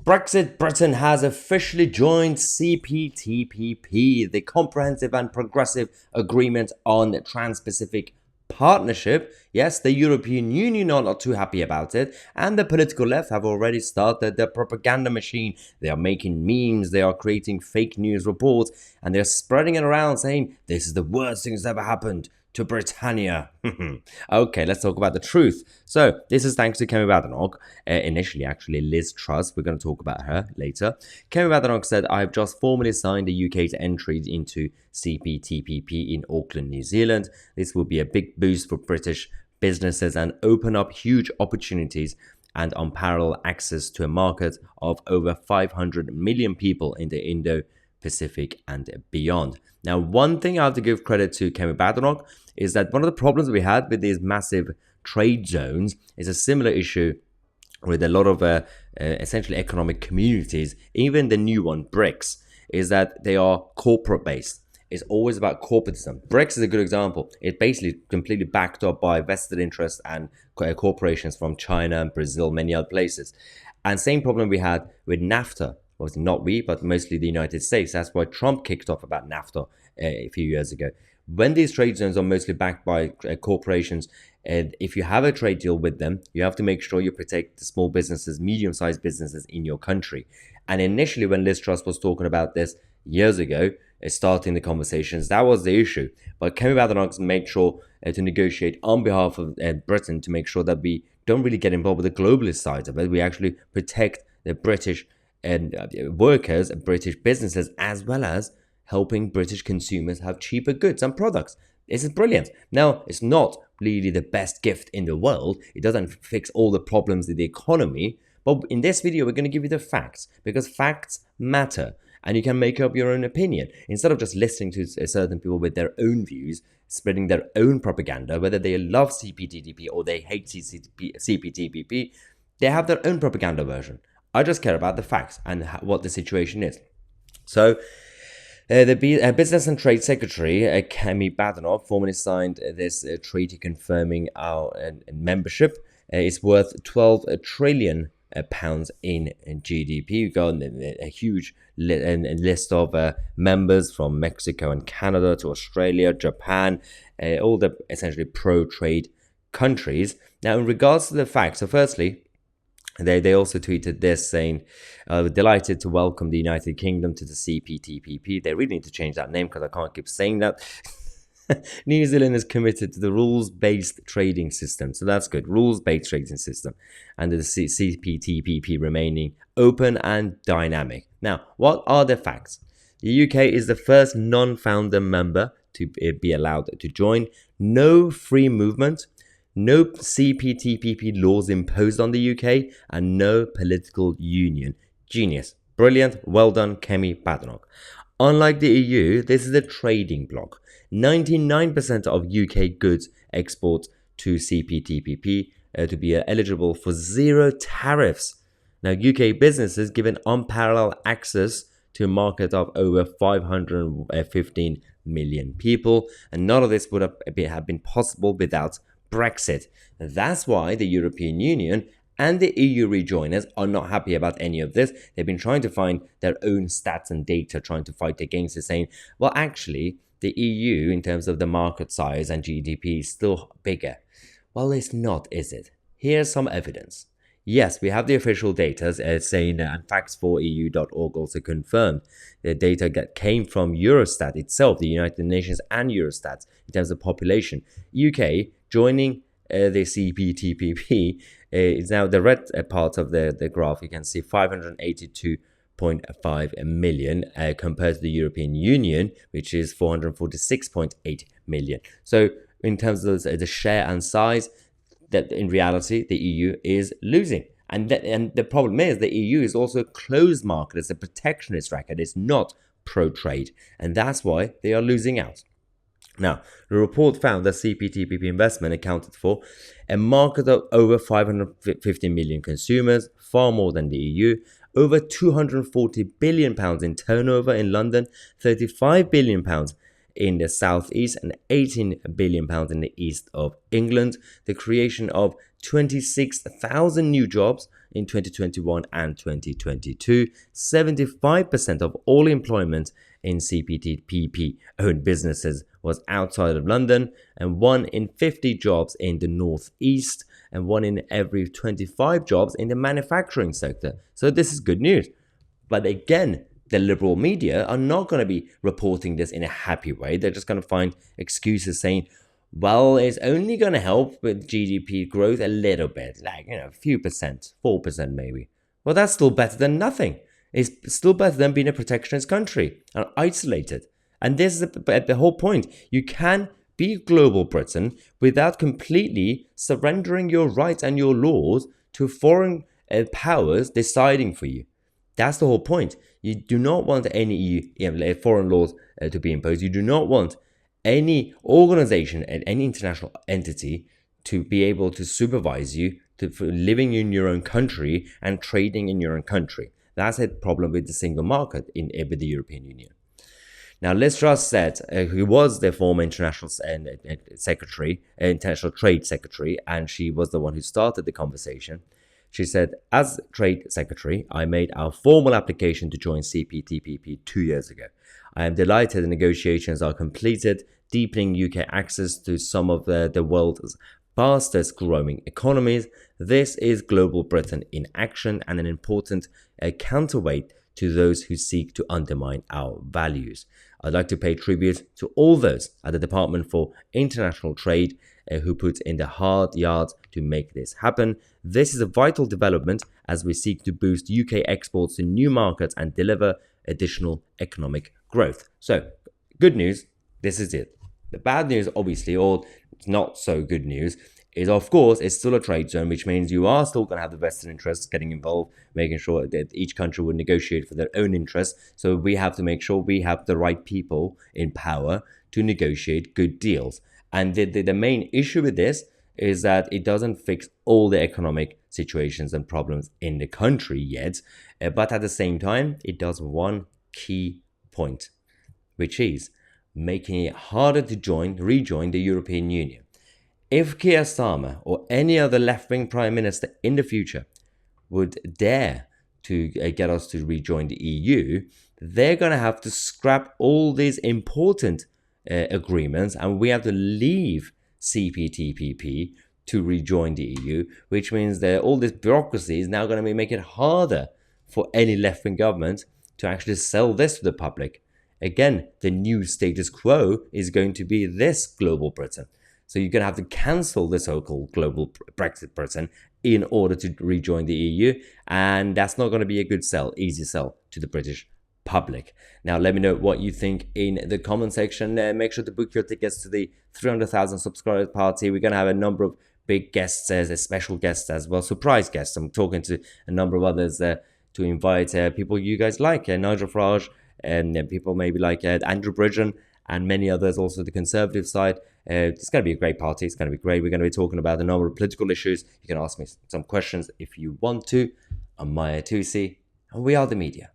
Brexit, Britain has officially joined CPTPP, the Comprehensive and Progressive Agreement on Trans-Pacific Partnership. Yes, the European Union are not too happy about it, and the political left have already started their propaganda machine. They are making memes, they are creating fake news reports, and they're spreading it around saying this is the worst thing that's ever happened to Britannia. Okay, let's talk about the truth. So, this is thanks to Kemi Badenoch. Initially, actually, Liz Truss. We're going to talk about her later. Kemi Badenoch said, I've just formally signed the UK's entry into CPTPP in Auckland, New Zealand. This will be a big boost for British businesses and open up huge opportunities and unparalleled access to a market of over 500 million people in the Indo-Pacific and beyond. Now, one thing I have to give credit to Kemi Badenoch is that one of the problems we had with these massive trade zones is a similar issue with a lot of essentially economic communities, even the new one, BRICS, is that they are corporate based. It's always about corporatism. BRICS is a good example. It's basically completely backed up by vested interests and corporations from China and Brazil, many other places. And same problem we had with NAFTA. Obviously not we, but mostly the United States. That's why Trump kicked off about NAFTA a few years ago. When these trade zones are mostly backed by corporations, and if you have a trade deal with them, you have to make sure you protect the small businesses, medium-sized businesses in your country. And initially, when Liz Truss was talking about this years ago, starting the conversations, that was the issue. But Kemi Badenoch made sure to negotiate on behalf of Britain to make sure that we don't really get involved with the globalist side of it. We actually protect the British and workers and British businesses, as well as helping British consumers have cheaper goods and products. This is brilliant. Now, it's not really the best gift in the world. It doesn't fix all the problems of the economy. But in this video, we're going to give you the facts, because facts matter and you can make up your own opinion. Instead of just listening to certain people with their own views, spreading their own propaganda, whether they love CPTPP or they hate CPTPP, they have their own propaganda version. I just care about the facts and what the situation is. So, the Business and Trade Secretary, Kemi Badenoch, formally signed this treaty confirming our membership. It's worth 12 trillion pounds in GDP. We've got a huge list of members from Mexico and Canada to Australia, Japan, all the essentially pro-trade countries. Now, in regards to the facts, so firstly, they also tweeted this saying, delighted to welcome the United Kingdom to the CPTPP. They really need to change that name because I can't keep saying that. New Zealand is committed to the rules-based trading system. So that's good. Rules-based trading system. And the CPTPP remaining open and dynamic. Now, what are the facts? The UK is the first non-founder member to be allowed to join. No free movement. No CPTPP laws imposed on the UK, and no political union. Genius. Brilliant. Well done, Kemi Badenoch. Unlike the EU, this is a trading bloc. 99% of UK goods export to CPTPP to be eligible for zero tariffs. Now, UK businesses given unparalleled access to a market of over 515 million people, and none of this would have been possible without Brexit. That's why the European Union and the EU rejoiners are not happy about any of this. They've been trying to find their own stats and data, trying to fight against it, saying, well, actually, the EU, in terms of the market size and GDP, is still bigger. Well, it's not, is it? Here's some evidence. Yes, we have the official data saying, and facts4eu.org also confirmed the data that came from Eurostat itself, the United Nations and Eurostat, in terms of population. UK joining the CPTPP is now the red part of the graph. You can see 582.5 million compared to the European Union, which is 446.8 million. So in terms of the share and size, that in reality the EU is losing. And the problem is the EU is also a closed market. It's a protectionist racket. It's not pro-trade. And that's why they are losing out. Now, the report found that CPTPP investment accounted for a market of over 550 million consumers, far more than the EU, over 240 billion pounds in turnover in London, 35 billion pounds in the southeast and 18 billion pounds in the east of England, the creation of 26,000 new jobs in 2021 and 2022. 75% of all employment in CPTPP-owned businesses was outside of London, and 1 in 50 jobs in the Northeast, and 1 in every 25 jobs in the manufacturing sector. So this is good news. But again, the liberal media are not going to be reporting this in a happy way. They're just going to find excuses saying, well, it's only going to help with GDP growth a little bit, like, a few percent, 4% maybe. Well, that's still better than nothing. It's still better than being a protectionist country and isolated. And this is the whole point. You can be global Britain without completely surrendering your rights and your laws to foreign powers deciding for you. That's the whole point. You do not want any foreign laws to be imposed. You do not want any organization and any international entity to be able to supervise you for living in your own country and trading in your own country. That's a problem with the single market with the European Union. Now, Liz Truss said, who was the former international trade secretary, and she was the one who started the conversation. She said, as trade secretary, I made our formal application to join CPTPP 2 years ago. I am delighted the negotiations are completed, deepening UK access to some of the world's fastest growing economies. This is global Britain in action and an important counterweight to those who seek to undermine our values. I'd like to pay tribute to all those at the Department for International Trade who put in the hard yards to make this happen. This is a vital development as we seek to boost UK exports to new markets and deliver additional economic growth. So, good news, this is it. The bad news, obviously, or not so good news, is of course it's still a trade zone, which means you are still going to have the vested interests getting involved, making sure that each country would negotiate for their own interests. So we have to make sure we have the right people in power to negotiate good deals. And the main issue with this is that it doesn't fix all the economic situations and problems in the country yet. But at the same time, it does one key point, which is making it harder to rejoin the European Union. If Keir Starmer or any other left-wing prime minister in the future would dare to get us to rejoin the EU, they're going to have to scrap all these important agreements, and we have to leave CPTPP to rejoin the EU, which means that all this bureaucracy is now going to make it harder for any left-wing government to actually sell this to the public. Again, the new status quo is going to be this global Britain. So you're going to have to cancel the so-called global Brexit Britain in order to rejoin the EU. And that's not going to be a good sell, easy sell to the British public. Now, let me know what you think in the comment section. Make sure to book your tickets to the 300,000 subscribers party. We're going to have a number of big guests, special guests as well, surprise guests. I'm talking to a number of others to invite people you guys like, Nigel Farage, and people maybe like Andrew Bridgen, and many others, also the Conservative side. It's going to be a great party. It's going to be great. We're going to be talking about a number of political issues. You can ask me some questions if you want to. I'm Mahyar Tousi, and we are the media.